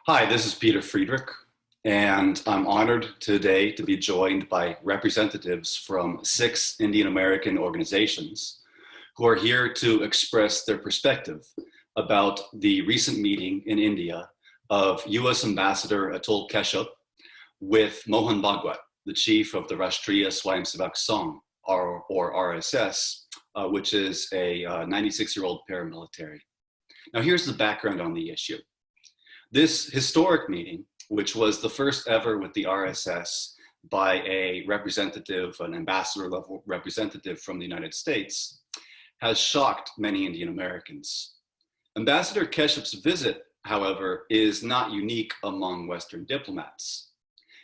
Hi, this is Peter Friedrich, and I'm honored today to be joined by representatives from 6 Indian American organizations who are here to express their perspective about the recent meeting in India of US Ambassador Atul Keshap with Mohan Bhagwat, the chief of the Rashtriya Swayamsevak Sangh, or RSS, which is a 96-year-old paramilitary. Now here's the background on the issue. This historic meeting, which was the first ever with the RSS by a representative, an ambassador level representative from the United States, has shocked many Indian Americans. Ambassador Keshap's visit, however, is not unique among Western diplomats.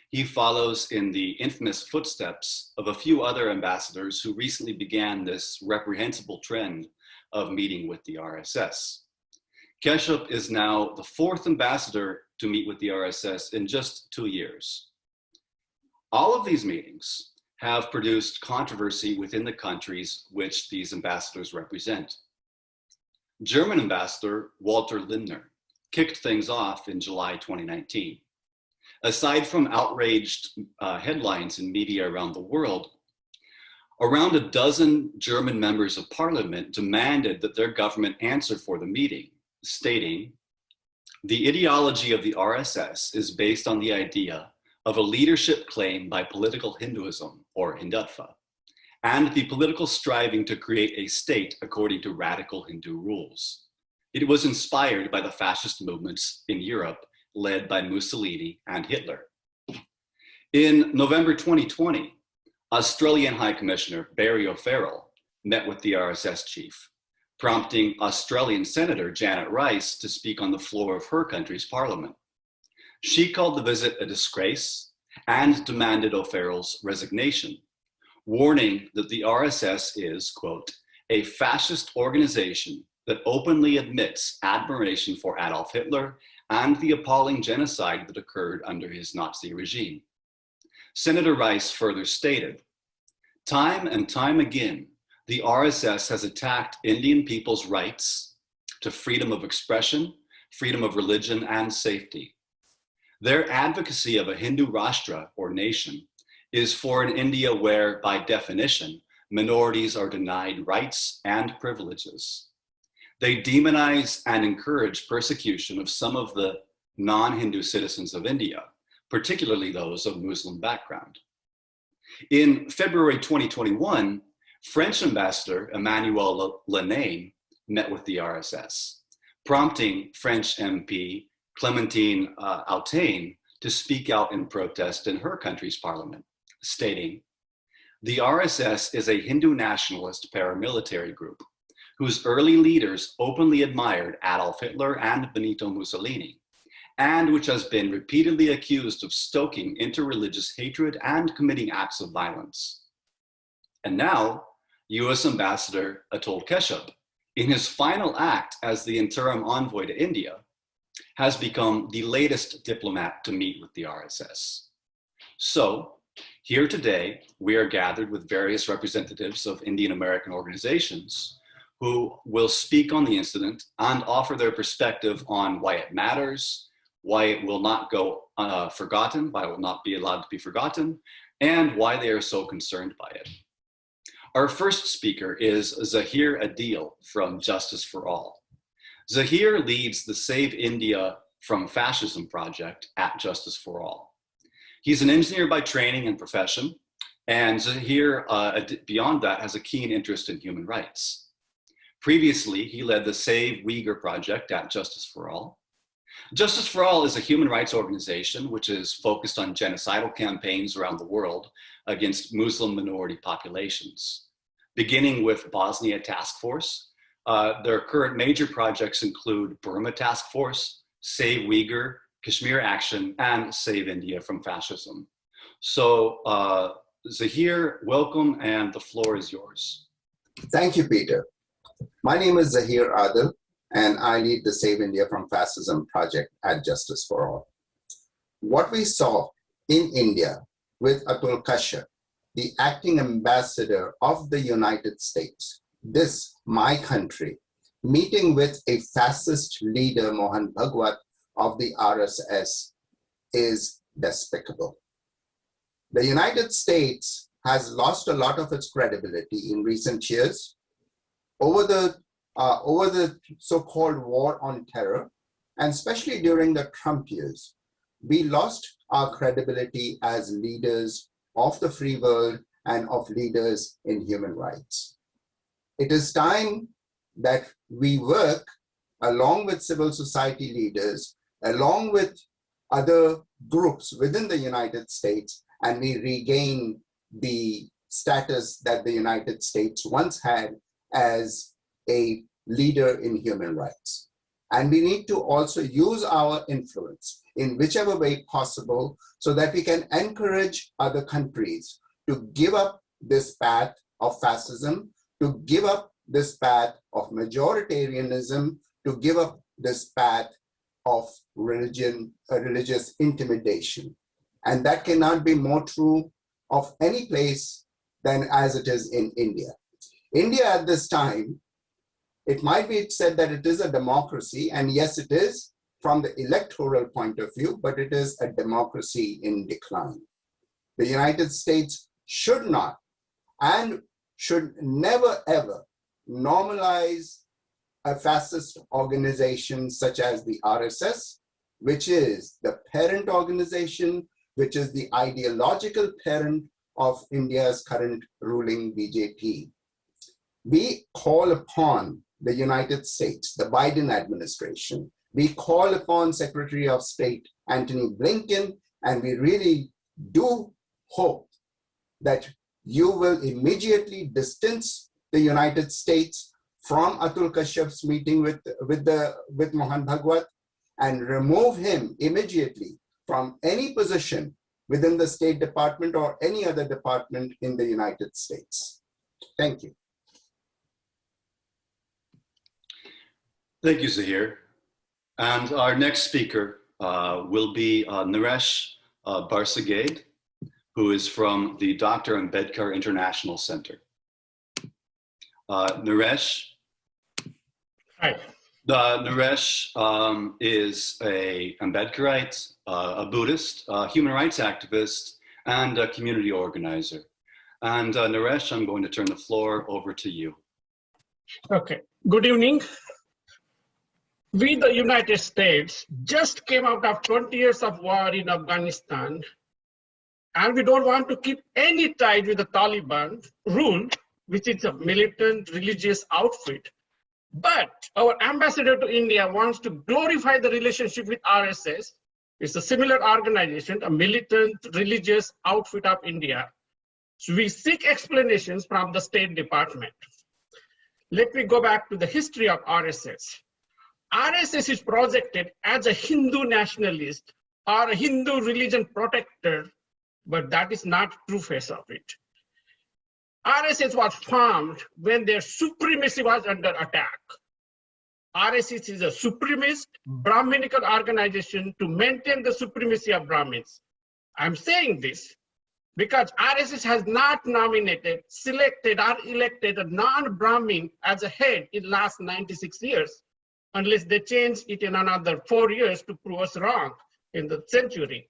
He follows in the infamous footsteps of a few other ambassadors who recently began this reprehensible trend of meeting with the RSS. Keshap is now the 4th ambassador to meet with the RSS in just 2 years. All of these meetings have produced controversy within the countries which these ambassadors represent. German ambassador Walter Lindner kicked things off in July 2019. Aside from outraged headlines in media around the world, around a dozen German members of parliament demanded that their government answer for the meeting, stating, "The ideology of the RSS is based on the idea of a leadership claim by political Hinduism, or Hindutva, and the political striving to create a state according to radical Hindu rules. It was inspired by the fascist movements in Europe led by Mussolini and Hitler." In November 2020, Australian High Commissioner Barry O'Farrell met with the RSS chief, prompting Australian Senator Janet Rice to speak on the floor of her country's parliament. She called the visit a disgrace and demanded O'Farrell's resignation, warning that the RSS is, quote, "a fascist organization that openly admits admiration for Adolf Hitler and the appalling genocide that occurred under his Nazi regime." Senator Rice further stated, "Time and time again, the RSS has attacked Indian people's rights to freedom of expression, freedom of religion, and safety. Their advocacy of a Hindu Rashtra, or nation, is for an India where, by definition, minorities are denied rights and privileges. They demonize and encourage persecution of some of the non-Hindu citizens of India, particularly those of Muslim background." In February 2021, French Ambassador Emmanuel Lenain met with the RSS, prompting French MP Clémentine Autain to speak out in protest in her country's parliament, stating, "The RSS is a Hindu nationalist paramilitary group whose early leaders openly admired Adolf Hitler and Benito Mussolini, and which has been repeatedly accused of stoking interreligious hatred and committing acts of violence." And now, US Ambassador Atul Keshap, in his final act as the interim envoy to India, has become the latest diplomat to meet with the RSS. So, here today, we are gathered with various representatives of Indian American organizations who will speak on the incident and offer their perspective on why it matters, why it will not go forgotten, why it will not be allowed to be forgotten, and why they are so concerned by it. Our first speaker is Zahir Adeel from Justice for All. Zahir leads the Save India from Fascism project at Justice for All. He's an engineer by training and profession, and Zahir, beyond that, has a keen interest in human rights. Previously, he led the Save Uyghur project at Justice for All. Justice for All is a human rights organization which is focused on genocidal campaigns around the world against Muslim minority populations. Beginning with Bosnia Task Force, their current major projects include Burma Task Force, Save Uyghur, Kashmir Action, and Save India from Fascism. So Zahir, welcome, and the floor is yours. Thank you, Peter. My name is Zahir Adeel, and I lead the Save India from Fascism project at Justice for All. What we saw in India with Atul Keshap, the acting ambassador of the United States, my country, meeting with a fascist leader, Mohan Bhagwat, of the RSS is despicable. The United States has lost a lot of its credibility in recent years over the so-called war on terror, and especially during the Trump years. We lost our credibility as leaders of the free world and of leaders in human rights. It is time that we work along with civil society leaders, along with other groups within the United States, and we regain the status that the United States once had as a leader in human rights. And we need to also use our influence in whichever way possible so that we can encourage other countries to give up this path of fascism, to give up this path of majoritarianism, to give up this path of religious intimidation. And that cannot be more true of any place than as it is in India. India at this time, it might be said that it is a democracy, and yes, it is from the electoral point of view, but it is a democracy in decline. The United States should not and should never ever normalize a fascist organization such as the RSS, which is the parent organization, which is the ideological parent of India's current ruling BJP. We call upon the United States, the Biden administration, we call upon Secretary of State Antony Blinken, and we really do hope that you will immediately distance the United States from Atul Keshap's meeting with Mohan Bhagwat and remove him immediately from any position within the State Department or any other department in the United States. Thank you. Thank you, Zahir. And our next speaker will be Naresh Barsagade, who is from the Dr. Ambedkar International Center. Naresh. Hi. Naresh is a Ambedkarite, a Buddhist, a human rights activist, and a community organizer. And Naresh, I'm going to turn the floor over to you. Okay, good evening. We, the United States, just came out of 20 years of war in Afghanistan, and we don't want to keep any ties with the Taliban rule, which is a militant religious outfit. But our ambassador to India wants to glorify the relationship with RSS. It's a similar organization, a militant religious outfit of India. So we seek explanations from the State Department. Let me go back to the history of RSS. RSS is projected as a Hindu nationalist or a Hindu religion protector, but that is not true face of it. RSS was formed when their supremacy was under attack. RSS is a supremacist Brahminical organization to maintain the supremacy of Brahmins. I'm saying this because RSS has not nominated, selected, or elected a non-Brahmin as a head in the last 96 years, unless they change it in another 4 years to prove us wrong in the century.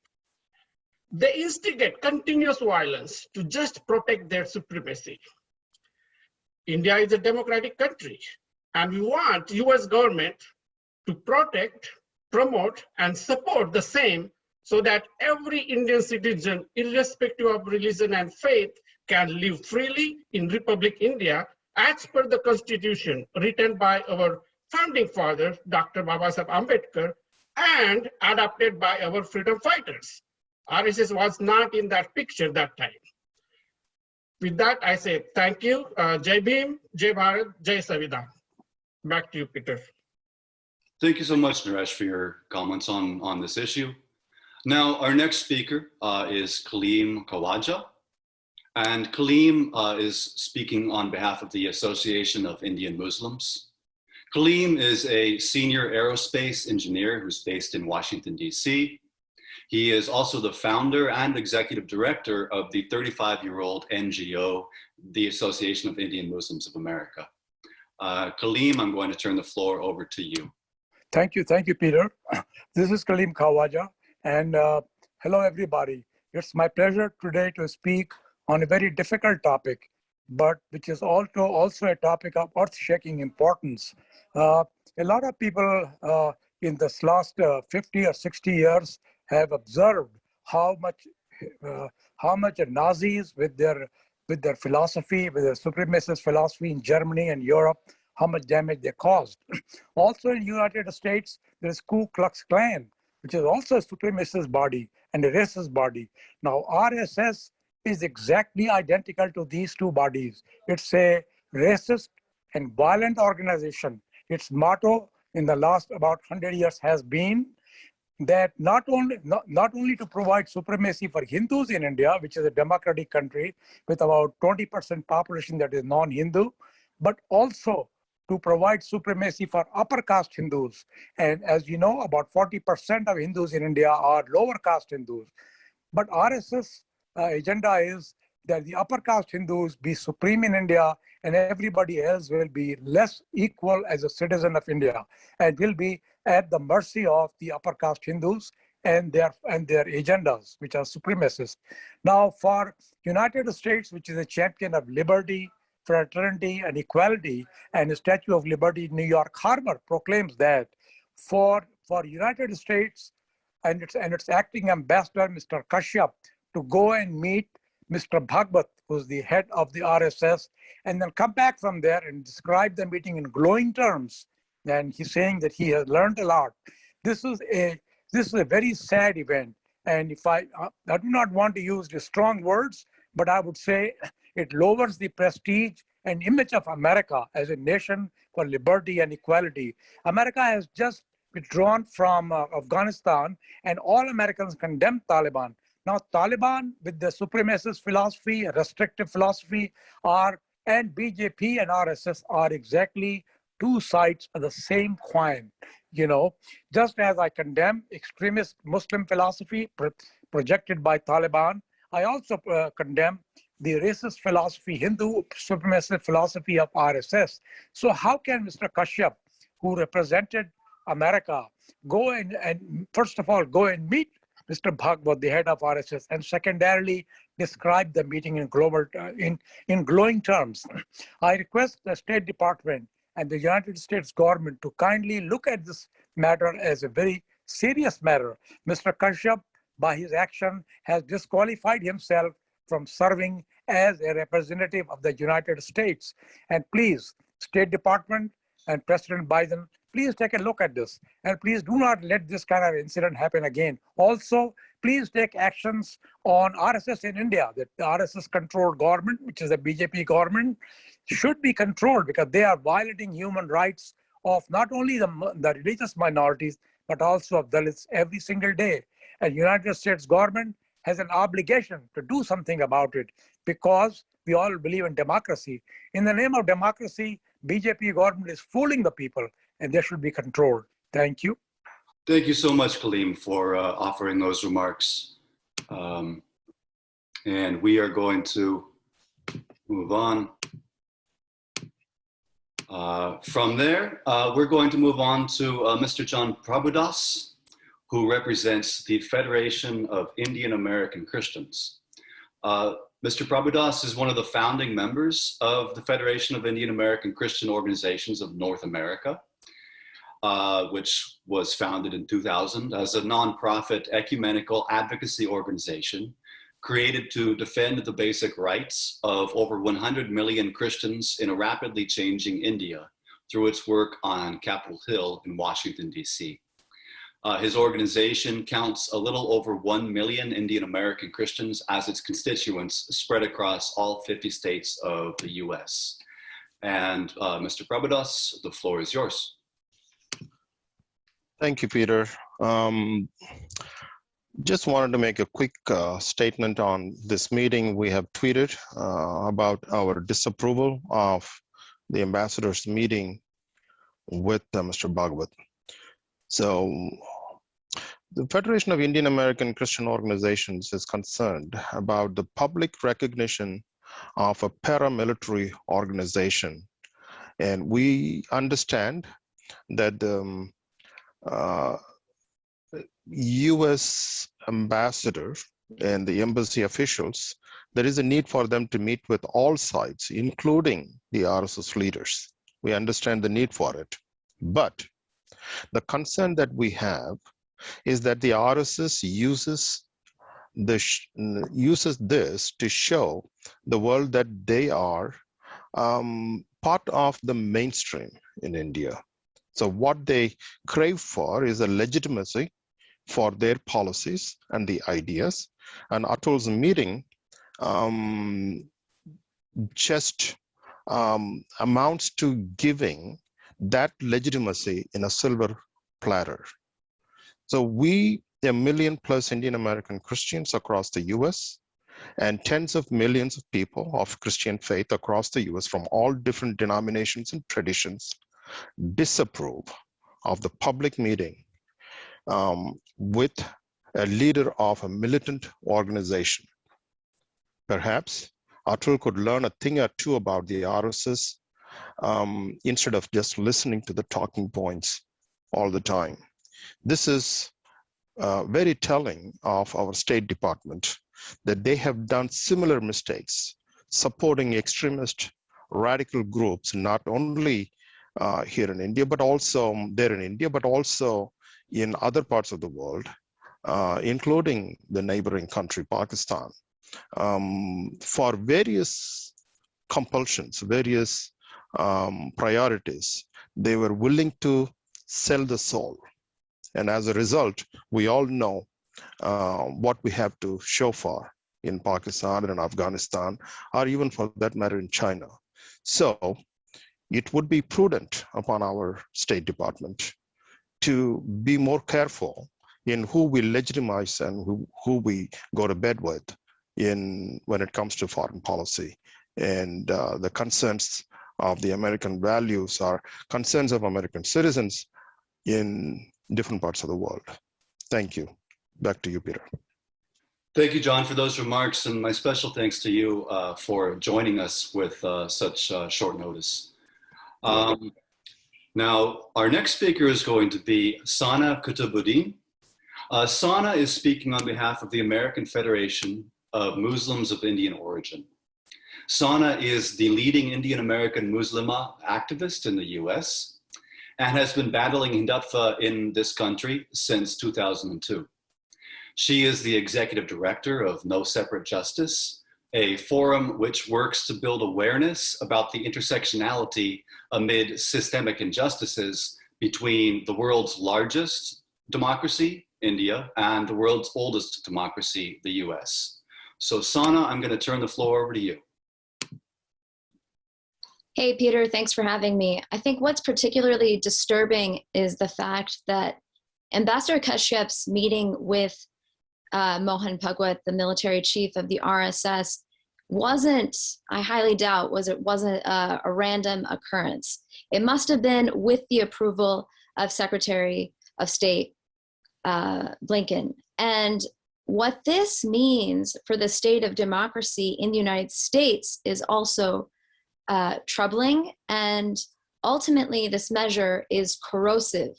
They instigate continuous violence to just protect their supremacy. India is a democratic country, and we want US government to protect, promote, and support the same so that every Indian citizen, irrespective of religion and faith, can live freely in Republic India as per the constitution written by our founding father, Dr. Babasaheb Ambedkar, and adopted by our freedom fighters. RSS was not in that picture that time. With that, I say thank you. Jai Bhim, Jai Bharat, Jai Samvidhan. Back to you, Peter. Thank you so much, Naresh, for your comments on this issue. Now, our next speaker is Kaleem Kawaja. And Kaleem is speaking on behalf of the Association of Indian Muslims. Kaleem is a senior aerospace engineer who's based in Washington, D.C. He is also the founder and executive director of the 35-year-old NGO, the Association of Indian Muslims of America. Kaleem, I'm going to turn the floor over to you. Thank you, Peter. This is Kaleem Kawaja, and hello, everybody. It's my pleasure today to speak on a very difficult topic, but which is also a topic of earth-shaking importance. A lot of people in this last 50 or 60 years have observed how much the Nazis with their philosophy, with their supremacist philosophy in Germany and Europe, how much damage they caused. Also in the United States, there is Ku Klux Klan, which is also a supremacist body and a racist body. Now, RSS is exactly identical to these two bodies. It's a racist and violent organization. Its motto in the last about 100 years has been that not only to provide supremacy for Hindus in India, which is a democratic country with about 20% population that is non-Hindu, but also to provide supremacy for upper caste Hindus. And as you know, about 40% of Hindus in India are lower caste Hindus. But RSS agenda is that the upper caste Hindus be supreme in India and everybody else will be less equal as a citizen of India and will be at the mercy of the upper caste Hindus and their agendas, which are supremacist. Now, for United States, which is a champion of liberty, fraternity, and equality, and the Statue of Liberty in New York Harbor proclaims that for United States and its acting ambassador, Mr. Kashyap, to go and meet Mr. Bhagwat, who's the head of the RSS, and then come back from there and describe the meeting in glowing terms. And he's saying that he has learned a lot. This is a very sad event. And if I do not want to use the strong words, but I would say it lowers the prestige and image of America as a nation for liberty and equality. America has just withdrawn from Afghanistan, and all Americans condemn Taliban. Now, Taliban, with the supremacist philosophy, restrictive philosophy, and BJP and RSS are exactly two sides of the same coin. You know, just as I condemn extremist Muslim philosophy projected by Taliban, I also condemn the racist philosophy, Hindu supremacist philosophy of RSS. So how can Mr. Kashyap, who represented America, go and first of all, go and meet Mr. Bhagwat, the head of RSS, and secondarily describe the meeting in glowing terms? I request the State Department and the United States government to kindly look at this matter as a very serious matter. Mr. Kashyap, by his action, has disqualified himself from serving as a representative of the United States. And please, State Department and President Biden, please take a look at this. And please do not let this kind of incident happen again. Also, please take actions on RSS in India. The RSS-controlled government, which is the BJP government, should be controlled because they are violating human rights of not only the religious minorities, but also of Dalits every single day. And United States government has an obligation to do something about it because we all believe in democracy. In the name of democracy, BJP government is fooling the people and they should be controlled. Thank you. Thank you so much, Kaleem, for offering those remarks. And we are going to move on. From there, we're going to move on to Mr. John Prabhudas, who represents the Federation of Indian American Christians. Mr. Prabhudas is one of the founding members of the Federation of Indian American Christian Organizations of North America, which was founded in 2000 as a nonprofit ecumenical advocacy organization created to defend the basic rights of over 100 million Christians in a rapidly changing India through its work on Capitol Hill in Washington, D.C. His organization counts a little over 1 million Indian American Christians as its constituents spread across all 50 states of the US. And Mr. Prabhudas, the floor is yours. Thank you, Peter. Just wanted to make a quick statement on this meeting. We have tweeted about our disapproval of the ambassador's meeting with Mr. Bhagwat. So the Federation of Indian American Christian Organizations is concerned about the public recognition of a paramilitary organization. And we understand that the US ambassador and the embassy officials, there is a need for them to meet with all sides, including the RSS leaders. We understand the need for it. But the concern that we have is that the RSS uses this to show the world that they are part of the mainstream in India. So what they crave for is a legitimacy for their policies and the ideas. And Atul's meeting just amounts to giving that legitimacy in a silver platter. So we, 1 million plus Indian American Christians across the US, and tens of millions of people of Christian faith across the US from all different denominations and traditions, disapprove of the public meeting with a leader of a militant organization. Perhaps Atul could learn a thing or two about the RSS instead of just listening to the talking points all the time. This is very telling of our State Department, that they have done similar mistakes, supporting extremist radical groups, not only here in India, but also there in India, but also in other parts of the world, including the neighboring country, Pakistan, for various compulsions, various priorities. They were willing to sell the soul. And as a result, we all know what we have to show for in Pakistan and Afghanistan, or even for that matter in China. So it would be prudent upon our State Department to be more careful in who we legitimize and who we go to bed with when it comes to foreign policy. And the concerns of the American values are concerns of American citizens in different parts of the world. Thank you. Back to you, Peter. Thank you, John, for those remarks, and my special thanks to you for joining us with such short notice. Now, our next speaker is going to be Sana Qutubuddin. Sana is speaking on behalf of the American Federation of Muslims of Indian origin. Sana is the leading Indian American Muslima activist in the US and has been battling Hindutva in this country since 2002. She is the executive director of No Separate Justice, a forum which works to build awareness about the intersectionality amid systemic injustices between the world's largest democracy, India, and the world's oldest democracy, the US. So Sana, I'm going to turn the floor over to you. Hey, Peter, thanks for having me. I think what's particularly disturbing is the fact that Ambassador Keshap's meeting with Mohan Bhagwat, the military chief of the RSS, wasn't, I highly doubt, wasn't a random occurrence. It must have been with the approval of Secretary of State Blinken. And what this means for the state of democracy in the United States is also troubling, and ultimately this measure is corrosive.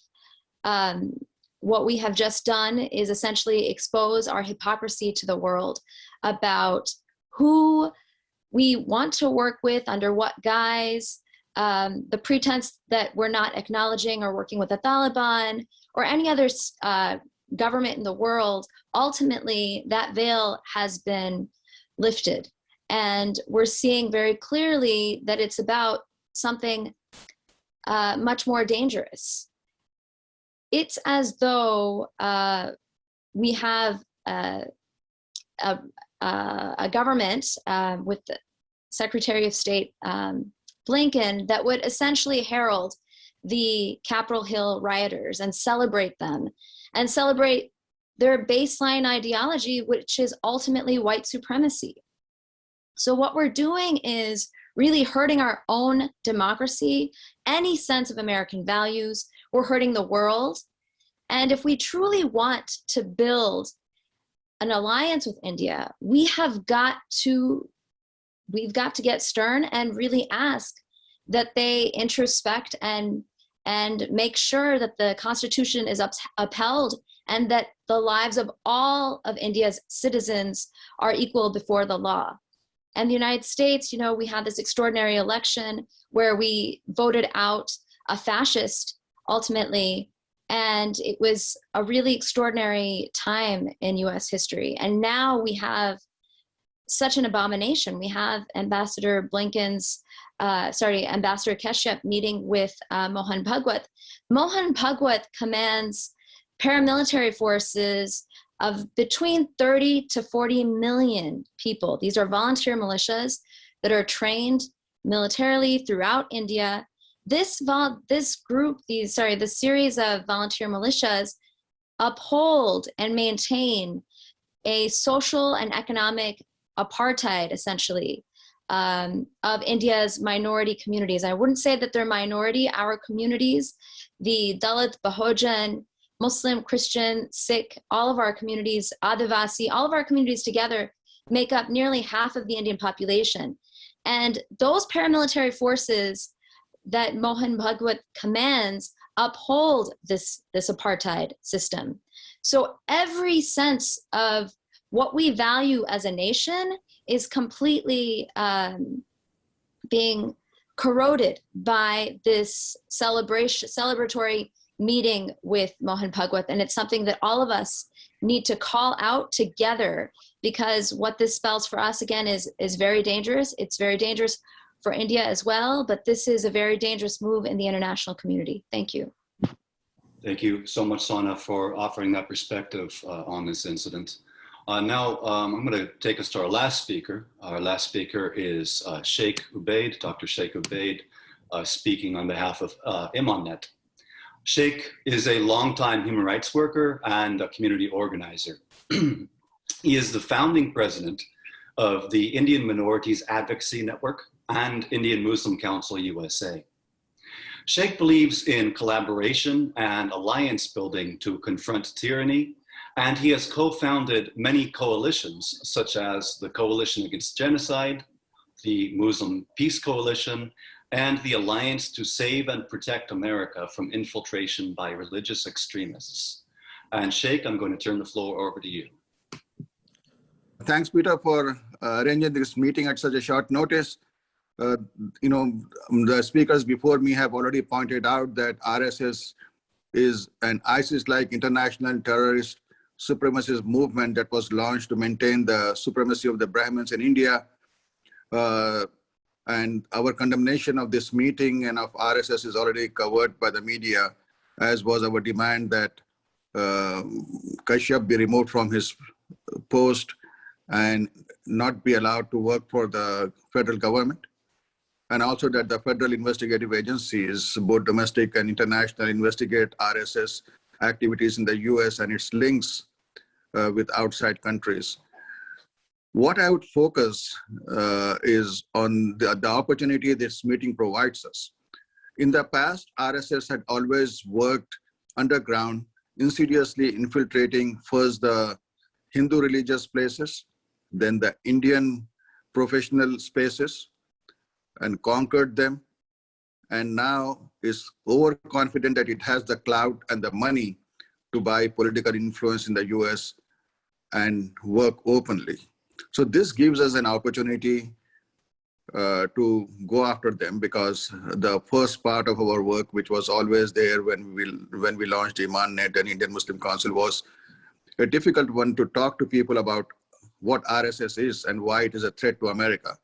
What we have just done is essentially expose our hypocrisy to the world about who we want to work with, under what guise, the pretense that we're not acknowledging or working with the Taliban or any other government in the world. Ultimately, that veil has been lifted. And we're seeing very clearly that it's about something much more dangerous. It's as though we have a government with the Secretary of State Blinken that would essentially herald the Capitol Hill rioters and celebrate them and celebrate their baseline ideology, which is ultimately white supremacy. So what we're doing is really hurting our own democracy, any sense of American values. We're hurting the world. And if we truly want to build an alliance with India, we've got to get stern and really ask that they introspect and and make sure that the Constitution is upheld and that the lives of all of India's citizens are equal before the law. And the United States, you know, we had this extraordinary election where we voted out a fascist ultimately, and it was a really extraordinary time in US history. And now we have such an abomination. We have Ambassador Ambassador Keshap meeting with Mohan Bhagwat. Mohan Bhagwat commands paramilitary forces of between 30 to 40 million people. These are volunteer militias that are trained militarily throughout India. This series of volunteer militias uphold and maintain a social and economic apartheid, essentially, of India's minority communities. I wouldn't say that they're minority. Our communities, the Dalit, Bahujan, Muslim, Christian, Sikh, all of our communities, Adivasi, all of our communities together make up nearly half of the Indian population. And those paramilitary forces that Mohan Bhagwat commands uphold this apartheid system. So every sense of what we value as a nation is completely being corroded by this celebratory meeting with Mohan Bhagwat. And it's something that all of us need to call out together, because what this spells for us, again, is very dangerous. It's very dangerous for India as well, but this is a very dangerous move in the international community. Thank you. Thank you so much, Sana, for offering that perspective on this incident. Now, I'm going to take us to our last speaker. Our last speaker is Shaik Ubaid, Dr. Shaik Ubaid, speaking on behalf of ImanNet. Shaik is a longtime human rights worker and a community organizer. He is the founding president of the Indian Minorities Advocacy Network and Indian Muslim Council USA. Shaik believes in collaboration and alliance building to confront tyranny, and he has co-founded many coalitions, such as the Coalition Against Genocide, the Muslim Peace Coalition, and the Alliance to Save and Protect America from Infiltration by Religious Extremists. And Shaik, I'm going to turn the floor over to you. Thanks, Peter, for arranging this meeting at such a short notice. The speakers before me have already pointed out that RSS is an ISIS-like international terrorist supremacist movement that was launched to maintain the supremacy of the Brahmins in India. And our condemnation of this meeting and of RSS is already covered by the media, as was our demand that Kashyap be removed from his post and not be allowed to work for the federal government. And also that the federal investigative agencies, both domestic and international, investigate RSS activities in the US and its links with outside countries. What I would focus is on the opportunity this meeting provides us. In the past, RSS had always worked underground, insidiously infiltrating first the Hindu religious places, then the Indian professional spaces, and conquered them, and now is overconfident that it has the clout and the money to buy political influence in the US and work openly. So this gives us an opportunity to go after them, because the first part of our work, which was always there when we launched ImanNet and Indian Muslim Council, was a difficult one to talk to people about what RSS is and why it is a threat to America.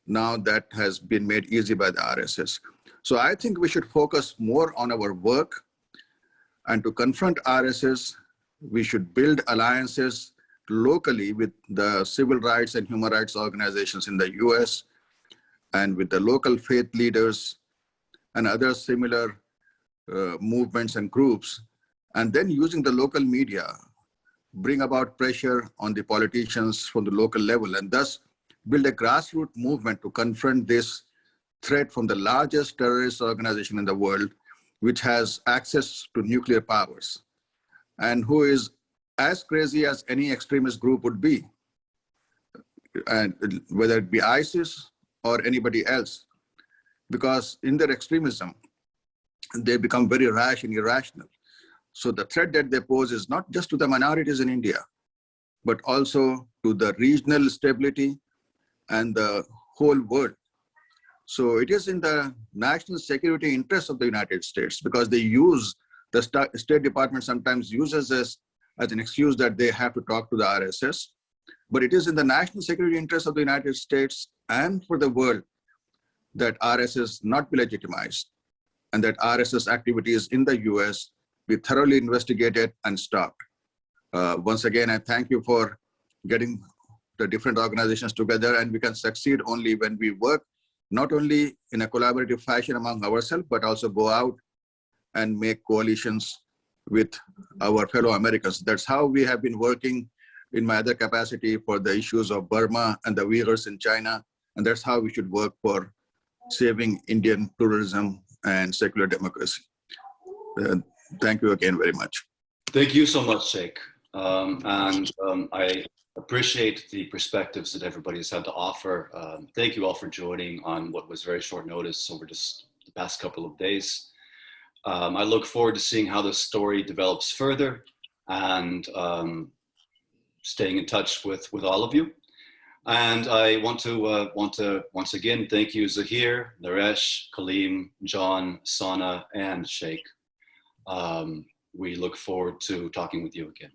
Now that has been made easy by the RSS. So I think we should focus more on our work, and to confront RSS, we should build alliances locally with the civil rights and human rights organizations in the US and with the local faith leaders and other similar movements and groups. And then using the local media, bring about pressure on the politicians from the local level, and thus build a grassroots movement to confront this threat from the largest terrorist organization in the world, which has access to nuclear powers and who is as crazy as any extremist group would be, and whether it be ISIS or anybody else, because in their extremism, they become very rash and irrational. So the threat that they pose is not just to the minorities in India, but also to the regional stability and the whole world. So it is in the national security interest of the United States, because they use, the State Department sometimes uses this as an excuse that they have to talk to the RSS. But it is in the national security interest of the United States and for the world that RSS not be legitimized, and that RSS activities in the US be thoroughly investigated and stopped. Once again, I thank you for getting the different organizations together, and we can succeed only when we work not only in a collaborative fashion among ourselves, but also go out and make coalitions with our fellow Americans. That's how we have been working in my other capacity for the issues of Burma and the Uyghurs in China. And that's how we should work for saving Indian pluralism and secular democracy. Thank you again very much. Thank you so much, Shaik. I appreciate the perspectives that everybody has had to offer. Thank you all for joining on what was very short notice over just the past couple of days. I look forward to seeing how this story develops further, and staying in touch with all of you. And I want to once again thank you, Zahir, Naresh, Kaleem, John, Sana, and Shaik. We look forward to talking with you again.